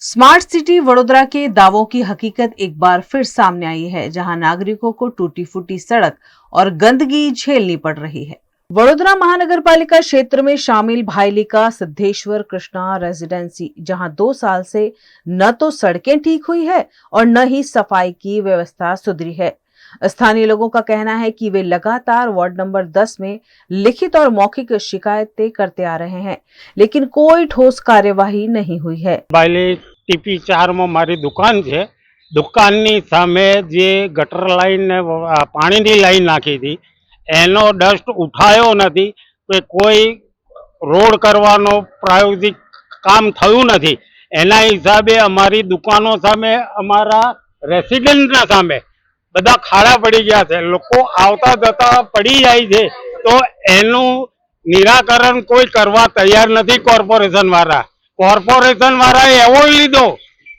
Smart city Vadodara के दावों की हकीकत एक बार फिर सामने आई है, जहां नागरिकों को टूटी फूटी सड़क और गंदगी झेलनी पड़ रही है। वडोदरा महानगर पालिका क्षेत्र में शामिल भाईलिका सिद्धेश्वर कृष्णा रेजिडेंसी, जहां 2 साल से न तो सड़कें ठीक हुई है और न ही सफाई की व्यवस्था सुधरी है। स्थानीय लोगों का कहना है कि वे लगातार वार्ड नंबर 10 में लिखित और मौखिक शिकायतें करते आ रहे हैं, लेकिन कोई ठोस कार्यवाही नहीं हुई है। ટીપી 4 મારી દુકાન છે। દુકાનની સામે જે ગટર લાઈન ને પાણીની લાઈન નાખી હતી એનો ડસ્ટ ઉઠાયો નથી, કોઈ રોડ કરવાનો પ્રાયોગિક કામ થયું નથી। એના હિસાબે અમારી દુકાનો સામે, અમારા રેસિડેન્ટના સામે બધા ખાડા પડી ગયા છે। લોકો આવતા જતા પડી જાય છે, તો એનું નિરાકરણ કોઈ કરવા તૈયાર નથી। કોર્પોરેશન વાળા એવોર્ડ લીધો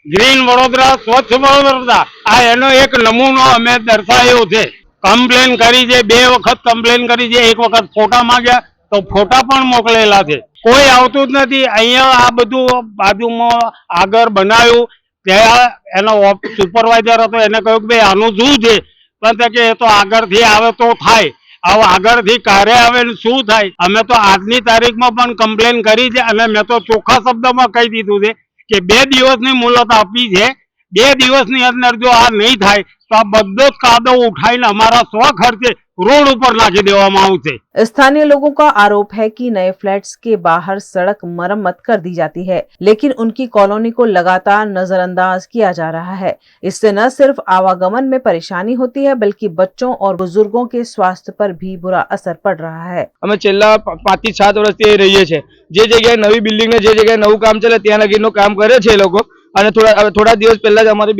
ગ્રીન વડોદરા, સ્વચ્છ વડોદરા, આ એનો એક નમૂનો અમે દર્શાવ્યો છે। કમ્પ્લેન કરી છે, 2 વખત કમ્પ્લેન કરી છે, 1 વખત ફોટા માંગ્યા તો ફોટા પણ મોકલેલા છે, કોઈ આવતું જ નથી। અહીંયા આ બધું બાજુમાં આગળ બનાવ્યું, ત્યાં એનો સુપરવાઇઝર હતો, એને કહ્યું કે ભાઈ આનું શું છે, પણ કે એ તો આગળથી આવે તો થાય, હવે આગળથી ક્યારે આવે શું થાય। અમે તો આજની તારીખમાં પણ કમ્પ્લેન કરી છે અને મેં તો ચોખ્ખા શબ્દમાં કહી દીધું છે કે 2 દિવસની મુહલત આપી છે। 2 દિવસની અંદર જો આ નહીં થાય તો આ બધો જ કાદવ ઉઠાઈને અમારા સ્વખર્ચે रोड ऊपर नाखी देवामां आवशे। स्थानीय लोगों का आरोप है कि नए फ्लैट्स के बाहर सड़क मरम्मत कर दी जाती है, लेकिन उनकी कॉलोनी को लगातार नजरअंदाज किया जा रहा है। इससे न सिर्फ आवागमन में परेशानी होती है, बल्कि बच्चों और बुजुर्गों के स्वास्थ्य पर भी बुरा असर पड़ रहा है। અમે છેલ્લા 5 થી 7 વર્ષથી રહીએ છીએ। જે જગ્યાએ નવી બિલ્ડિંગ ને જે જગ્યાએ નવું કામ ચાલે ત્યાં લગીનું કામ કરે છે એ લોકો। અને થોડા દિવસ પહેલા જ અમારી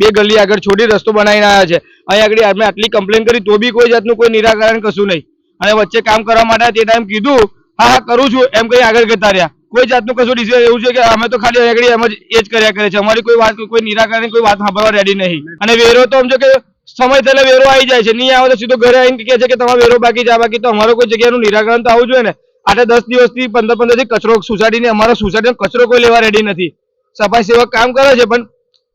બે ગલી આગળ છોડી રસ્તો બનાવીને આવ્યા છે। અહીં આગળ અમે આટલી કમ્પ્લેન કરી તો બી કોઈ જાતનું કોઈ નિરાકરણ કશું નહીં। અને વચ્ચે કામ કરવા માટે તે ટાઈમ કીધું હા હા કરું છું એમ કઈ આગળ જતા રહ્યા, કોઈ જાતનું કશું ડિસિઝન એવું છે કે અમે તો ખાલી આગળ એમ જ એ જ કર્યા કરે છે। અમારી કોઈ વાત, કોઈ નિરાકરણ, કોઈ વાત સાંભળવા રેડી નહીં। અને વેરો તો સમજો કે સમય થયેલા વેરો આવી જાય છે, નહીં આવે તો સીધો ઘરે આવીને કહે છે કે તમારો વેરો બાકી છે, બાકી તો અમારો કોઈ જગ્યાનું નિરાકરણ તો આવવું જોઈએ ને। 8-10 દિવસથી 15 થી કચરો સોસાયટીને, અમારા સોસાયટીનો કચરો કોઈ લેવા રેડી નથી। સફાઈ સેવક કામ કરે છે પણ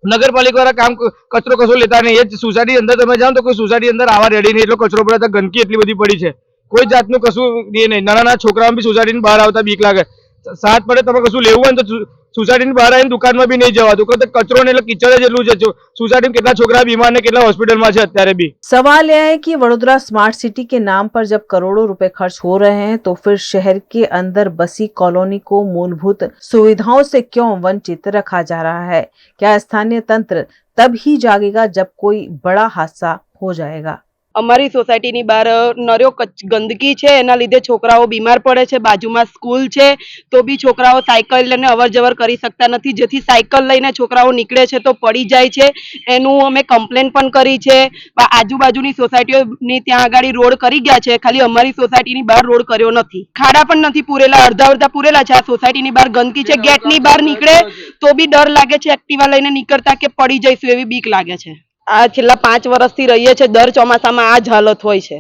નગરપાલિકા વાળા કામ કચરો કશો લેતા નહીં। એ સોસાયટી અંદર તમે જાઓ તો કોઈ સોસાયટી અંદર આવા રેડી નહીં, એટલો કચરો પડે, ગંદકી એટલી બધી પડી છે, કોઈ જાતનું કશું એ નહીં। નાના છોકરાઓ બી સોસાયટીની બહાર આવતા બીક લાગે। સાત પડે તમે કશું લેવું હોય તો સોસાયટીની બહાર આવીને દુકાનમાં બી નહીં જવાતું, કચરો ને એટલે कीचड़ જેટલું છે। सोसाइटी कितना छोकरा बीमार ने कितना हॉस्पिटल में अत्यारे भी। सवाल यह है कि वडोदरा स्मार्ट सिटी के नाम पर जब करोड़ों रुपए खर्च हो रहे हैं, तो फिर शहर के अंदर बसी कॉलोनी को मूलभूत सुविधाओं से क्यों वंचित रखा जा रहा है? क्या स्थानीय तंत्र तब ही जागेगा जब कोई बड़ा हादसा हो जाएगा? અમારી સોસાયટીની બહાર નર્યો ગંદકી છે, એના લીધે છોકરાઓ બીમાર પડે છે। બાજુમાં સ્કૂલ છે તો બી છોકરાઓ સાયકલ લઈને અવર જવર કરી શકતા નથી, જેથી સાયકલ લઈને છોકરાઓ નીકળે છે તો પડી જાય છે। એનું અમે કમ્પ્લેન પણ કરી છે। આજુબાજુની સોસાયટીઓની ત્યાં આગળ રોડ કરી ગયા છે, ખાલી અમારી સોસાયટીની બહાર રોડ કર્યો નથી। ખાડા પણ નથી પૂરેલા, અડધા પૂરેલા છે। આ સોસાયટીની બહાર ગંદકી છે, ગેટની બહાર નીકળે તો બી ડર લાગે છે એક્ટિવા લઈને નીકળતા કે પડી જઈશું એવી બીક લાગે છે। આ છેલ્લા 5 વર્ષથી રહીએ છે, દર ચોમાસામાં આ જ હાલત હોય છે।